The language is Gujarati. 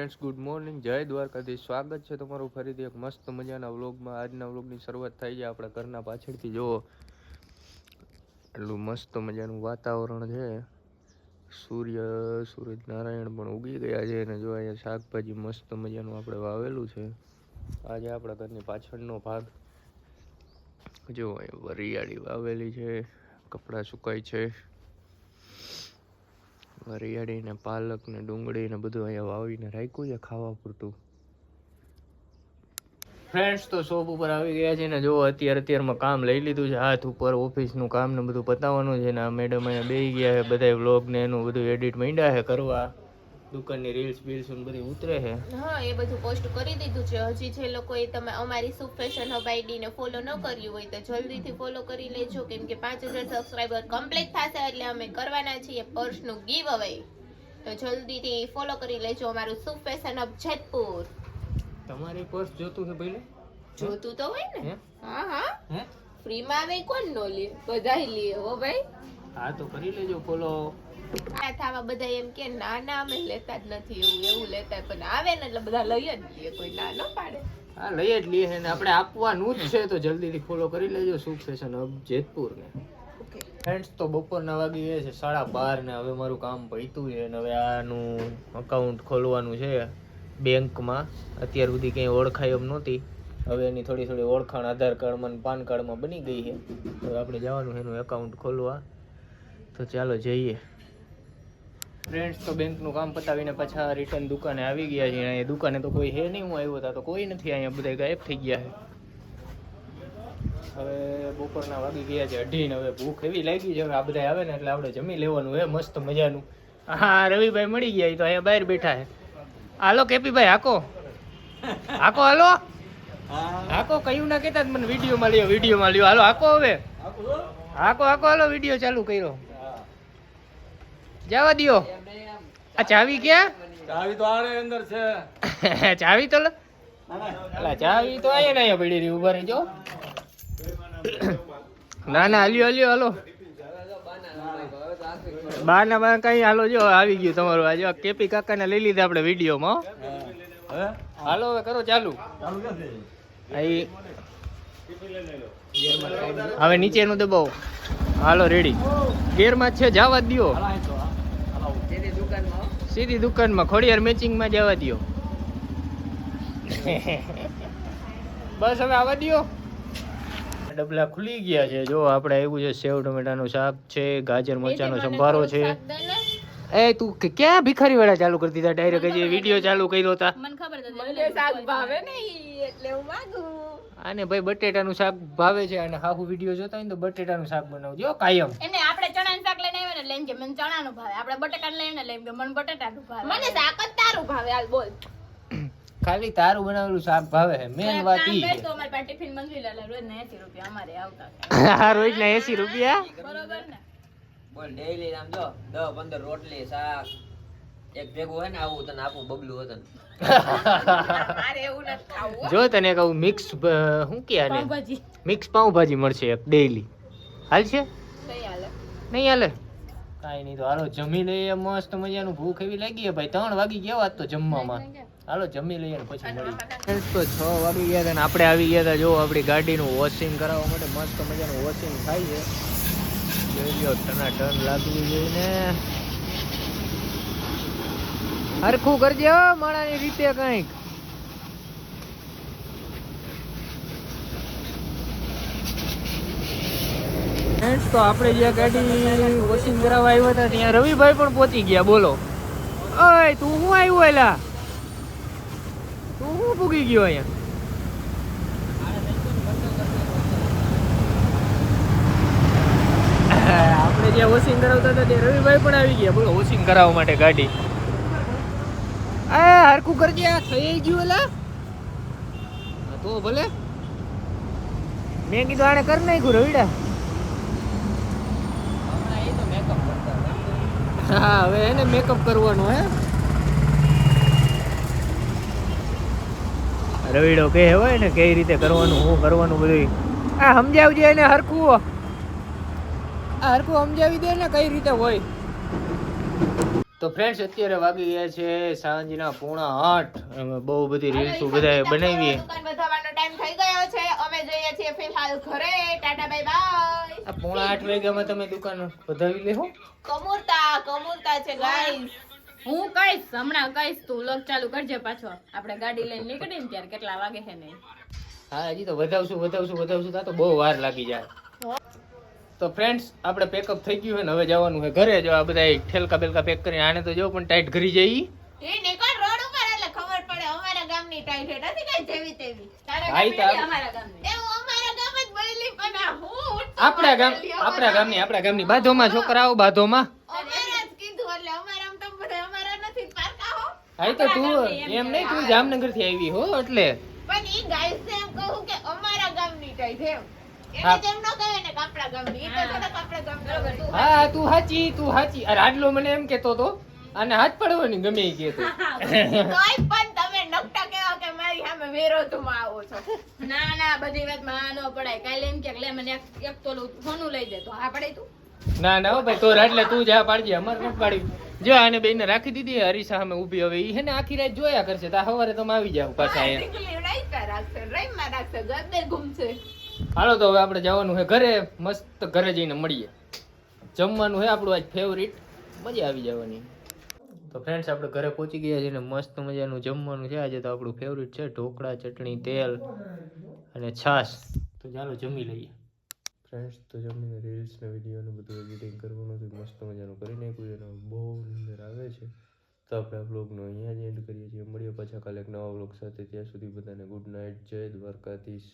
ફ્રેન્ડ્સ, ગુડ મોર્નિંગ, જય દ્વારકાધીશ. સ્વાગત છે તમારું ફરીથી એક મસ્ત મજાના વ્લોગમાં. આજના વ્લોગની શરૂઆત થઈ છે આપણા ઘરના પાછળથી. જુઓ એટલું મસ્ત મજાનું વાતાવરણ છે. સૂરજ નારાયણ પણ ઉગી ગયા છે અને જો અહીંયા શાકભાજી મસ્ત મજાનું આપણે વાવેલું છે. આજે આપણા ઘરની પાછળનો ભાગ જો અહીંયા વરિયાળી વાવેલી છે, કપડાં સુકાય છે. વરિયાળી ને પાલક ને ડુંગળી ને બધું અહીંયા વાવીને રાખ્યું છે ખાવા પૂરતું. ફ્રેન્ડ્સ, તો શોપ ઉપર આવી ગયા છે ને જો અત્યારમાં કામ લઈ લીધું છે હાથ ઉપર. ઓફિસનું કામ ને બધું પતાવવાનું છે ને આ મેડમ અહીંયા બેસી ગયા છે. બધા વ્લોગ ને એનું બધું એડિટ માંડ્યા છે કરવા. દુકાનની રીલ્સ બીલ્સ બધી ઉતરે છે. હા, એ બધું પોસ્ટ કરી દીધું છે. હજી જે લોકોએ તમે અમારી સુપ ફેશન હબ આઈડી ને ફોલો ન કર્યું હોય તો જલ્દીથી ફોલો કરી લેજો, કેમ કે 5000 સબસ્ક્રાઇબર કમ્પ્લીટ થશે એટલે અમે કરવાના છીએ પર્સનું ગીવ અવે. તો જલ્દીથી ફોલો કરી લેજો અમારું સુપ ફેશન હબ જેતપુર. તમારી પર્સ જોતું છે પહેલે? જોતું તો હોય ને. હા હા, ફ્રી માં આવે કોણ નો લે, બધાય લે હો ભાઈ. હા તો કરી લેજો ફોલો. આ થાવા બધા એમ કે ના ના અમે લેતા જ નથી, એવું લેતા, પણ આવે ને એટલે બધા લઈ જ લે, કોઈ ના ન પાડે. હા, લઈ જ લઈએ ને આપણે આપવાનું જ છે. તો જલ્દીથી ફોલો કરી લેજો સુપ ફેશન હબ જેતપુર ને. ફ્રેન્ડ્સ, તો બપોરના વાગી ગયા છે 12:30 ને હવે મારું કામ પત્યું છે અને હવે આનું અકાઉન્ટ ખોલવાનું છે બેંકમાં. અત્યાર સુધી કંઈ ઓળખાય એમ નહોતી, હવે એની થોડી ઓળખાણ આધાર કાર્ડમાં અને પાન કાર્ડમાં બની ગઈ છે. હવે આપણે જવાનું છે એનું એકાઉન્ટ ખોલવા. તો ચાલો જઈએ. ફ્રેન્ડ્સ, તો બેંકનું કામ પતાવીને પાછા રિટર્ન દુકાને આવી ગયા છે. અહીંયા દુકાને તો કોઈ હે નહીં, હું આવ્યો હતા તો કોઈ નથી. અહીંયા બધા ગાયબ થઈ ગયા છે. હવે બપોરના વાગી ગયા છે 2:30 ને હવે ભૂખ એવી લાગી છે. હવે આ બધા આવે ને એટલે આપણે જમી લેવાનું હે મસ્ત મજાનું. હા, રવિભાઈ મળી ગયા, તો અહીંયા બહાર બેઠા છે. હાલો કેપીભાઈ, હાકો હાકો, હાલો હાકો. કયું ના કહેતા મને વિડીયોમાં લ્યો. હાલો હાકો, હવે હાકો હાકો, હાલો વિડીયો ચાલુ કર્યો. જવા દ્યો. આ ચાવી ક્યાં? ચાવી તો આડે અંદર છે. ચાવી તો ચાવી તો અહીંયા પડી રહી. ઉભા રહીજો. ના ના, હાલ્યો હાલો. બાના કઈ હાલો, જો આવી ગયું તમારું. આજે કેપી કાકાને લઈ લીધા આપણે વિડીયોમાં. હાલો હવે કરો ચાલુ. હવે નીચેનું દબાવો. હાલો રેડી. ગેરમાં છે, જવા દ્યો. સીધી દુકાનમાં ખોડિયાર મેચિંગમાં જવા દ્યો. બસ હવે આવવા દ્યો. ડબલા ખુલી ગયા છે. જો આપણે આવ્યું છે સેવ ટમેટાનું શાક છે, ગાજર મરચાનો સંભારો છે. એ તું ક્યાં ભિખારી વાળા ચાલુ કરી દીધા ડાયરેક્ટ? જે વિડીયો ચાલુ કર્યો હતા. મને ખબર હતી મને શાક ભાવે ને એટલે હું માંગુ. આને ભાઈ બટેટાનું શાક ભાવે છે અને હાહુ વિડીયો જોતા હોય ને તો બટેટાનું શાક બનાવજો કાયમ. એને આપણે ચણાનું શાક લઈને આવ્યા ને લઈને કે મને ચણાનું ભાવે, આપણે બટેટાનું લઈને લઈને કે મને બટેટાનું ભાવે. મને શાક જ તારું ભાવે. હાલ બોલ. ખાલી તારું બનાવેલું શાક ભાવે છે, મેન વાત ઈ છે. તો અમારી પાસે ટિફિન મંગાવી લે, રોજ ના 80 રૂપિયા અમારે આવતા. હા, રોજ ના 80 રૂપિયા બરોબર ને? બોલ ડેઈલી આમ જો 10-15 રોટલી શાક એક ભેગું હોય ને આવું તને આપું બબલું હતું. મારે એવું નથી ખાવું. જો તને કહું મિક્સ શું કે આને પાવભાજી મિક્સ પાવભાજી મળશે એક ડેઈલી. હાલ છે? કઈ હાલે? નહીં હાલે? કાંઈ નહીં, તો હાલો જમી લઈએ મસ્ત મજાનું. ભૂખ એવી લાગી છે ભાઈ, 3 વાગી ગયા વાત તો જમવામાં. હાલો જમી લઈએ ને પછી મળી. તો 6 વાગી ગયા હતા ને આપણે આવી ગયા હતા. જો આપણી ગાડીનું વોશિંગ કરાવવા માટે મસ્ત મજાનું વોશિંગ થાય છે. જોઈ લ્યો, ટનાટન લાગવી જોઈને. હરખું કરજે માણાની રીતે કંઈક. તો આપણે જ્યાં ગાડી વોશિંગ કરાવવા આવ્યા હતા ત્યાં રવિભાઈ પણ પહોંચી ગયા. બોલો, ઓય તું શું આવ્યું? એલા તું શું પૂગી ગયો અહીંયા? આપણે જ્યાં વોશિંગ કરાવતા હતા ત્યાં રવિભાઈ પણ આવી ગયા. બોલો, વોશિંગ કરાવવા માટે ગાડી. આ હરખું કરજે, આ થઈ ગયું. એલા તો ભલે મેં કીધું આને કરી નાખ્યું રવિડા. હા, હવે એને મેકઅપ કરવાનું હે. રવિડો કે હોય ને કઈ રીતે કરવાનું, શું કરવાનું બધું આ સમજાવજે એને હરખું. હરખું સમજાવી દે ને કઈ રીતે હોય. તો ફ્રેન્ડ્સ અત્યારે વાગી ગયા છે સાંજના 7:30. અમે બહુ બધી રીલ્સ બધાએ બનાવી. દુકાન વધારવાનો ટાઈમ થઈ ગયો છે. અમે જઈએ છીએ ફિલહાલ ઘરે. Tata bye bye. આ 7:30 વાગ્યામાં તમે દુકાન વધાવી લેહો. કમુરતા છે ગાઈસ. હું કઈશ હમણાં કઈશ તું લોક ચાલુ કરજે પાછો આપણે ગાડી લઈને નીકળીને ત્યારે કેટલા વાગે છે ને હા હજી તો વધાવશું તા તો બહુ વાર લાગી જાય. તો ફ્રેન્ડ્સ આપણે પેકઅપ થઈ ગયું છે ને હવે જવાનું છે ઘરે. જો આ બધા ઠેલકા બેલકા પેક કરીને આને તો જો પણ ટાઈટ ઘરી જઈ. એ નીકળ રોડ ઉપર એટલે ખબર પડે અમારા ગામની ટાઈટ નથી કઈ જેવી તેવી. તારા ભાઈ ગામની તો અમારા ગામની એવું અમારા ગામ જ બોલી પણ આ હું આપણા ગામની બાધોમાં છોકરાઓ બાધોમાં. અમારા જ કીધું એટલે અમારા આમ તો બધા અમારા નથી પારકા હો. હા તો તું એમ નહીં તું જામનગર થી આવી હો એટલે. પણ ઈ ગાઈસ ને એમ કહું કે અમારા ગામની ટાઈટ એમ. હા. એને જેમ ન કહે ને કે આપણા ગામની. ઈ તો થોડાક આપણા ગામના હોય. હા તું હાચી. અરે આડલો મને એમ કેતો તો આને હાથ પડવાની ગમે ઈ કેતો. તોય પણ તમે નકટા કેવા કે મારી સામે વિરોધમાં આવો છો. ના ના બધી વાતમાં ન પડાય કાલે એમ કે લે મને એક તોલું સોનું લઈ દે તો આ પડે તું ના ના હો ભાઈ તો એટલે તું જા પાડજે અમાર નથી પાડી. જો આને બેને રાખી દીધી હરીસા સામે ઊભી. હવે ઈ હે ને આખી રાત જોયા કરશે તા સવારે તમે આવી જાવ પાછા અહીંયા. ઢીકલી રાઈતા રાખશે, રઈમાં રાખશે, ગદ્દે ઘૂમશે. હાલો તો હવે આપણે જવાનું છે ઘરે. મસ્ત ઘરે જઈને મળીએ. જમવાનું છે આપણું આજ ફેવરિટ. મજા આવી જવાની. તો ફ્રેન્ડ્સ આપણે ઘરે પહોંચી ગયા છીએ ને મસ્ત મજાનું જમવાનું છે આજે. તો આપણું ફેવરિટ છે ઢોકળા, ચટણી, તેલ અને છાશ. તો ચાલો જમી લઈએ. ફ્રેન્ડ્સ તો જમીને રીલ્સ ને વિડીયો ને બધું એડિટિંગ કરવાનું હતું. મસ્ત મજાનું કરી નાખ્યું. એનો બહુ અંદર આવે છે. તો આપણે આ વ્લોગનો અહીંયા જ એન્ડ કરીએ છીએ. મળીએ પાછા કાલે એક નવા વ્લોગ સાથે. ત્યાં સુધી બધાને ગુડ નાઇટ. જય દ્વારકાધીશ.